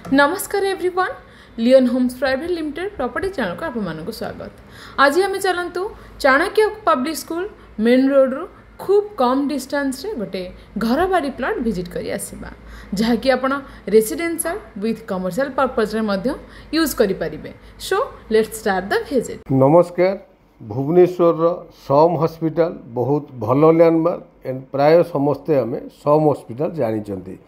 नमस्कार एवरीवन, लियन Homes private limited property channel को आपको स्वागत। आज आम चलतु Chanakya public school main road रु खूब कम डिस्टेंस रे गोटे घर बाड़ी प्लॉट विजिट करी आसीबा, जहाँकि आपण रेसिडेंशियल विथ कमर्शियल पर्पज रे मध्य यूज करि परिबे। So let's start the visit. नमस्कार। भुवनेश्वर सम हॉस्पिटल बहुत भल लैंडमार्क एंड प्राय समस्ते आम सम हॉस्पिटल जानी।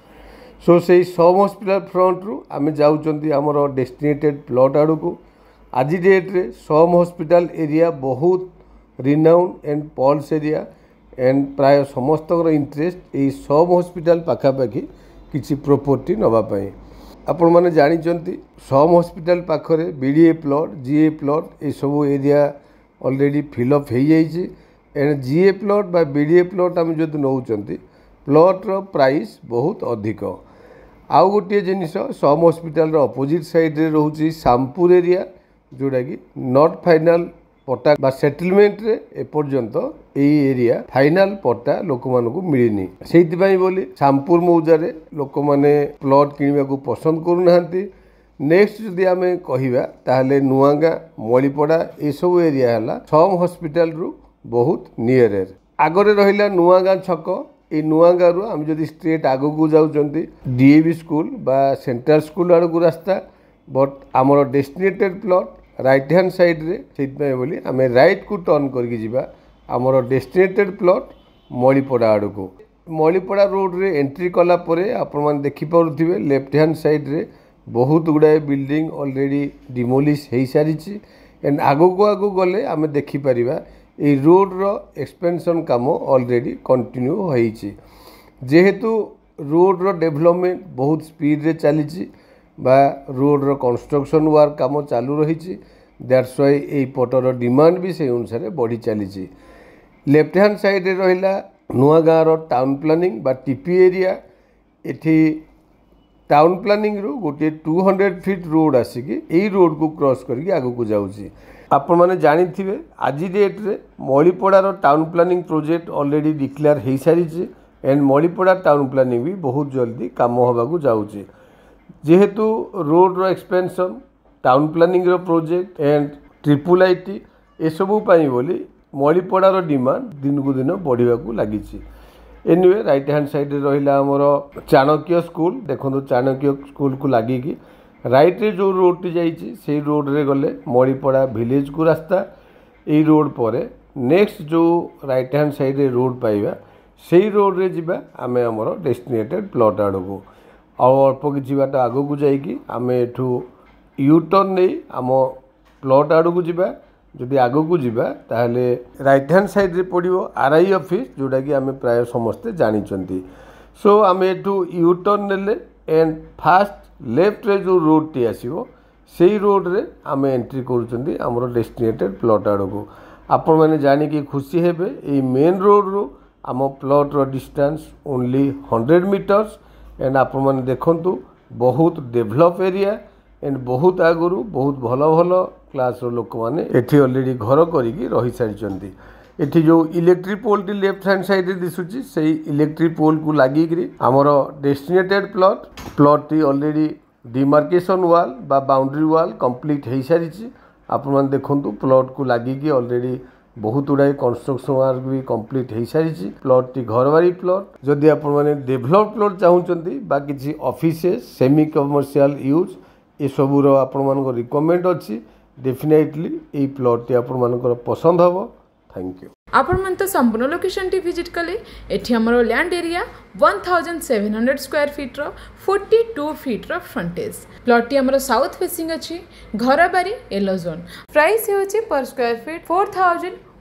सो से सम हॉस्पिटल फ्रंट रु आम जाऊँच आमर डेस्टिनेटेड प्लॉट आड़ को। आज डेट्रे सम हॉस्पिटल एरिया बहुत renowned and pulse area and प्राय समस्त इंटरेस्ट यही सम हॉस्पिटल पाखापाखि किसी प्रॉपर्टी नवापाई। आपण मैंने जानी सम हॉस्पिटल पाखरे बीडीए प्लॉट जीए प्लॉट ये सब एरिया ऑलरेडी फिलअप हो जाइए एंड जीए प्लॉट बा बीडीए प्लॉट आम जो नौकरी प्लॉट्र प्राइस बहुत अधिक। आउ गोटे जिनिस सम हॉस्पिटल अपोजिट साइड रे रोचे शामपुर एरिया जोड़ा कि नॉट फाइनाल पट्टा बा सेटलमेंट रे एपर्यंत यही एरिया फाइनाल पट्टा लोक मानकु मिलनी। सेइथिबाई बोली शामपुर मौजारे लोक माने प्लॉट किनिबा को पसंद करूनाहांती। नेक्स्ट जदि आमे कहिबा ताहले नुआगां मळीपड़ा ए सब एरिया हला सम हॉस्पिटल रु बहुत नियर। आगरे रहिला नुआगां छक। ये नुआगां रु आम जदि स्ट्रेट आगो को जाउचंती डीएवी स्कूल बा सेंट्रल स्कूल आड़ को रास्ता, बट आमर destinated plot right hand side रे सेइथिबाई बोली आमे राइट को टर्न करके जिबा आमर डेस्टिनेटेड प्लॉट मळीपड़ा आड़ को। मळीपड़ा रोड रे एंट्री कला परे आपण माने देखि पारुथिबे लेफ्ट हैंड साइड रे बहुत गुड़ाए बिल्डिंग ऑलरेडी डिमोलिश हो सारी एंड आगो को गले आमे देखि परिबा ये रोड रो एक्सपेंशन काम ऑलरेडी कंटिन्यू होईची। जेहेतु रोड रो डेवलपमेंट बहुत स्पीड रे चली बा रोड रो कंस्ट्रक्शन वर्क काम चालू रही, दैट्स व्हाई ए पटर डिमांड भी से अनुसार बढ़ी चली। लेफ्ट हैंड साइड रे रहिला नुआगां रो टाउन प्लानिंग बा टीपी एरिया। एठी टाउन प्लानिंग रू गोटे 200 फीट रोड आसिकी यही रोड को क्रॉस करके आगो को जाऊँगी। आपण माने जानी थिबे आज डेट्रे मळीपड़ार town planning project already declare हो सारी एंड मळीपड़ा टाउन प्लानिंग भी बहुत जल्दी काम होबाकू जाऊँगी। जेहेतु रोड रो एक्सपेंशन टाउन प्लानिंग रो प्रोजेक्ट एंड ट्रिपल आईटी ए सबू पाई बोली मळीपड़ार डिमांड दिन को दिन बढ़ाक लगी। एनीवे राइट हैंड साइड रे रहिला हमर चाणक्य स्कूल। देखो चाणक्य स्कूल को लगिकी राइट रे जो रोड टी जाइए से रोड रे गले मळीपड़ा विलेज को रास्ता। यही रोड पर नेक्स्ट जो राइट हैंड साइड रे रोड पाइबा से रोड रे जिबा आमे हमर डेस्टिनेटेड प्लॉट आड़ को। अल्प किछि बाट आगो को जाइकी आमे एठू यू टर्न नहीं आम प्लॉट आड़ को जिबा। जदि आगो को जिबा ताहले राइट हैंड साइड रे पड़िबो आरआई ऑफिस जोड़ा कि आमे प्राय समस्ते जानिचंती। सो आमे एठू यू टर्न नेले एंड फास्ट लेफ्ट रे जो रोड टी आसीबो सेही रोड रे आमे एंट्री करूचंती हमर डेस्टिनेटेड प्लॉट आड़ को। आपण माने जानि कि खुशी हेबे ए मेन रोड रो आम प्लॉट रो डिस्टेंस ओनली 100 मीटर्स एंड आपण माने देखंतु बहुत डेवलप एरिया एंड बहुत आगुरु बहुत भल भल क्लास लोक मैंने एठी ऑलरेडी घर करिकी रही सारी। एठी जो इलेक्ट्रिक पोल टी लेफ्ट हैंड साइड रे दिसुची से इलेक्ट्रिक पोल को लागिकी आमर डेस्टिनेटेड प्लॉट टी ऑलरेडी डिमार्केशन वाल बा बाउंड्री वाल कंप्लीट हो सारी। आपण माने देखंतु प्लॉट को लागिकी ऑलरेडी बहुत गुड़ाए कंस्ट्रक्शन वर्क भी कंप्लीट हो सारी। प्लॉट टी घरबारी प्लॉट जदि आपण माने डेवलप प्लॉट चाहूचंती बा किछि ऑफिसेस सेमी कमर्शियल यूज ये सबूर आपण मानक रिकमेंड अच्छी। डेफिनेटली ये प्लॉट टी आपण मानकर पसंद हम। Thank you. आपण मन तो संपूर्ण लोकेशन टी विजिट कले। एठी हमरो लैंड एरिया 1700 स्क्वायर फीट रो 42 फीट रो फ्रंटेज। प्लॉट टी हमरो साउथ फेसिंग अछि। घर बारी येलो जोन। प्राइस होछि पर स्क्वायर फीट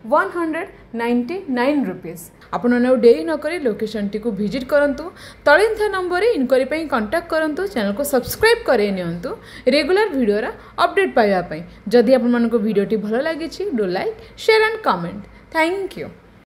4199 रुपीस। आपण ने डेरी न करी लोकेशन टी को विजिट करंतु। तळिंथा नंबर रे इनक्वारी पई कांटेक्ट करंतु। चैनल को सब्सक्राइब करे नियंतु रेगुलर वीडियो रा अपडेट पाइबा पई। जदि आपण मन को वीडियो टी भलो लागि छि do like share and comment. Thank you.